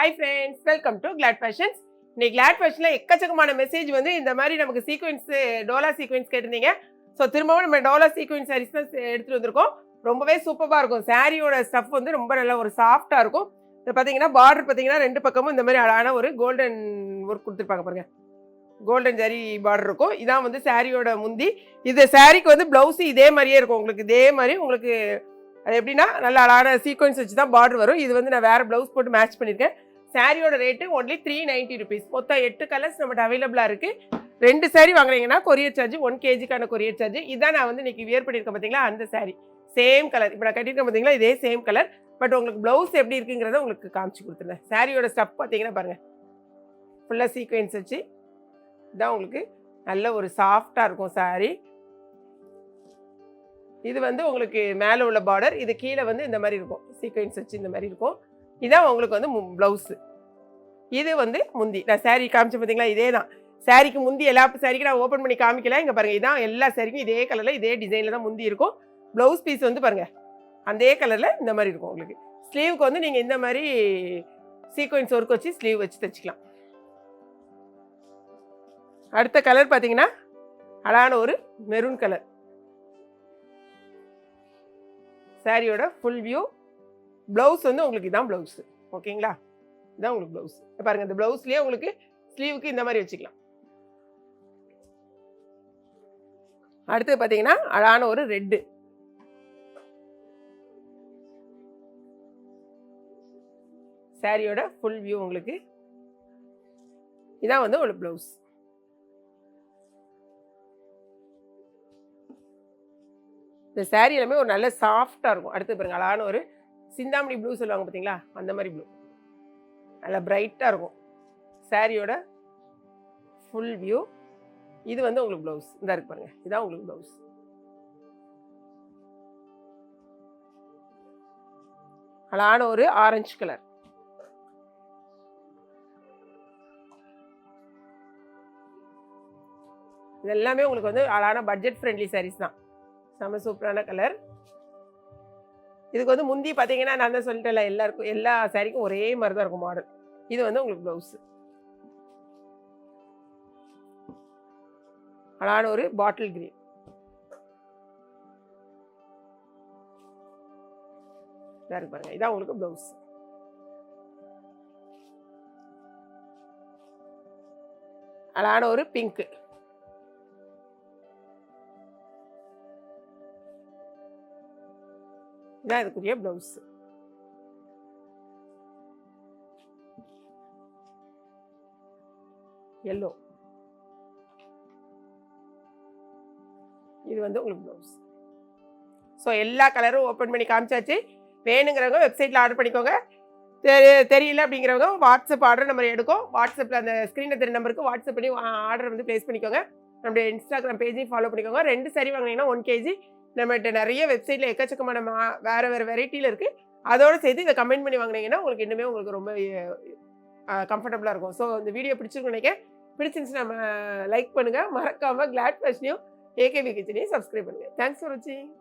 Hi friends, welcome to Glad Fashions. இன்னைக்கு Glad ஃபேஷனில் எக்கச்சக்கமான மெசேஜ் வந்து இந்த மாதிரி நமக்கு சீக்வென்ஸ் டோலா சீக்வென்ஸ் கேட்டிருந்தீங்க. ஸோ திரும்பவும் நம்ம டோலா சீக்வென்ஸ் சாரீஸ் தான் எடுத்துகிட்டு வந்திருக்கோம். ரொம்பவே சூப்பராக இருக்கும். சாரியோட ஸ்டஃப் வந்து ரொம்ப நல்லா ஒரு சாஃப்டாக இருக்கும். இப்போ பார்த்தீங்கன்னா பார்டர் பார்த்தீங்கன்னா ரெண்டு பக்கமும் இந்த மாதிரி அழகான ஒரு கோல்டன் ஒர்க் கொடுத்துருப்பாங்க பாருங்க. கோல்டன் ஜரி பார்டர் இருக்கும். இதான் வந்து சாரியோட முந்தி. இது சாரிக்கு வந்து ப்ளவுஸு இதே மாதிரியே இருக்கும். உங்களுக்கு இதே மாதிரி உங்களுக்கு அது எப்படின்னா நல்ல அழகான சீக்வன்ஸ் வச்சு தான் பார்டர் வரும். இது வந்து நான் வேறு ப்ளவுஸ் போட்டு மேட்ச் பண்ணியிருக்கேன். சாரியோட ரேட்டு ஒன்லி 390 rupees. மொத்தம் 8 கலர்ஸ் நம்மகிட்ட அவைலபிளாக இருக்குது. 2 சாரீ வாங்குறீங்கன்னா கொரியர் சார்ஜ் 1 kgக்கான கொரியர் சார்ஜ். இதான் நான் வந்து இன்றைக்கி வியர் பண்ணியிருக்கேன் பார்த்தீங்களா, அந்த சாரீ சேம் கலர். இப்போ நான் கட்டியிருக்கேன் பார்த்தீங்களா, இதே சேம் கலர். பட் உங்களுக்கு ப்ளவுஸ் எப்படி இருக்குங்கிறத உங்களுக்கு காமிச்சு கொடுத்துருந்தேன். சாரியோட ஸ்டஃப் பார்த்தீங்கன்னா பாருங்கள், ஃபுல்லாக சீக்வென்ஸ் வச்சு இதான் உங்களுக்கு நல்ல ஒரு சாஃப்டாக இருக்கும் சாரீ. இது வந்து உங்களுக்கு மேலே உள்ள பார்டர், இது கீழே வந்து இந்த மாதிரி இருக்கும், சீக்வென்ஸ் வச்சு இந்த மாதிரி இருக்கும். இதான் உங்களுக்கு வந்து ப்ளவுஸு. இது வந்து முந்தி. நான் சாரீ காமிச்சு பார்த்தீங்களா, இதே தான் சாரீக்கு முந்தி. எல்லா சாரீக்கும் நான் ஓப்பன் பண்ணி காமிக்கல. இங்கே பாருங்கள், இதான் எல்லா சாரீக்கும் இதே கலரில் இதே டிசைனில் தான் முந்தி இருக்கும். ப்ளவுஸ் பீஸ் வந்து பாருங்கள் அதே கலரில் இந்த மாதிரி இருக்கும். உங்களுக்கு ஸ்லீவுக்கு வந்து நீங்கள் இந்த மாதிரி சீக்வென்ஸ் ஒர்க் வச்சு ஸ்லீவ் வச்சு தைச்சிக்கலாம். அடுத்த கலர் பார்த்தீங்கன்னா அழகான ஒரு மெரூன் கலர். சாரியோட ஃபுல் வியூ. ப்ளவுஸ் வந்து உங்களுக்கு இதான் ப்ளவுஸு. ஓகேங்களா, இதான் உங்களுக்கு ப்ளவுஸ். பாருங்கள், இந்த ப்ளவுஸ்லேயே உங்களுக்கு ஸ்லீவுக்கு இந்த மாதிரி வச்சுக்கலாம். அடுத்து பார்த்தீங்கன்னா அழகான ஒரு ரெட்டு. சாரியோட ஃபுல் வியூ உங்களுக்கு இதான் வந்து உங்களுக்கு ப்ளவுஸ். இந்த சாரீ எல்லாமே ஒரு நல்ல சாஃப்டாக இருக்கும். அடுத்து பாருங்கள், அழகான ஒரு சிந்தாமணி ப்ளூ சொல்லுவாங்க பார்த்தீங்களா, அந்த மாதிரி ப்ளூ நல்லா பிரைட்டாக இருக்கும். சாரியோட ஃபுல் வியூ. இது வந்து உங்களுக்கு ப்ளவுஸ். இந்த இருக்கு பாருங்கள், இதுதான் உங்களுக்கு ப்ளவுஸ். அழகான ஒரு ஆரஞ்சு கலர். இது எல்லாமே உங்களுக்கு வந்து அழகான பட்ஜெட் ஃப்ரெண்ட்லி சாரீஸ் தான். செம்ம சூப்பரான கலர். இதுக்கு வந்து முந்தி பார்த்தீங்கன்னா நான் தான் சொல்லிட்டேன்ல, எல்லாருக்கும் எல்லா சாரிக்கும் ஒரே மாதிரி தான் இருக்கும் மாடல். இது வந்து உங்களுக்கு ப்ளவுஸு. அழகான ஒரு பாட்டில் கிரீன். இதாக இருக்கு பாருங்க, இதான் உங்களுக்கு ப்ளவுஸ். அழகான ஒரு பிங்க்கு. இதான் இதுக்குரிய ப்ளவுஸ். எல்லோ. இது வந்து உங்களுக்கு ப்ளவுஸ். ஸோ எல்லா கலரும் ஓப்பன் பண்ணி காமிச்சாச்சு. வேணுங்கிறவங்க வெப்சைட்டில் ஆர்டர் பண்ணிக்கோங்க. தெரியல அப்படிங்கிறவங்க வாட்ஸ்அப் ஆர்டர் நம்பர் எடுக்கும். வாட்ஸ்அப்பில் அந்த ஸ்க்ரீனில் தெரிய நம்பருக்கு வாட்ஸ்அப் பண்ணி ஆர்டர் வந்து ப்ளேஸ் பண்ணிக்கோங்க. நம்மளுடைய இன்ஸ்டாகிராம் பேஜையும் ஃபாலோ பண்ணிக்கோங்க. 2 சாரீ வாங்கினீங்கன்னா 1 kg. நம்மகிட்ட நிறைய வெப்சைட்டில் எக்கச்சக்கமான வேறு வேறு வெரைட்டியில் இருக்குது. அதோடு சேர்த்து இதை கமெண்ட் பண்ணி வாங்கினீங்கன்னா உங்களுக்கு இன்னுமே உங்களுக்கு ரொம்ப கம்ஃபர்டபுளாக இருக்கும். ஸோ இந்த வீடியோ பிடிச்சிருக்குன்னு நினைக்கிறேன். பிடிச்சிருந்துச்சு நம்ம லைக் பண்ணுங்கள். மறக்காமல் கிளாட் ஃபேஷனையும் ஏகேபி கிச்சனையும் சப்ஸ்கிரைப் பண்ணுங்கள். தேங்க்ஸ் ஃபார் வாட்சிங்.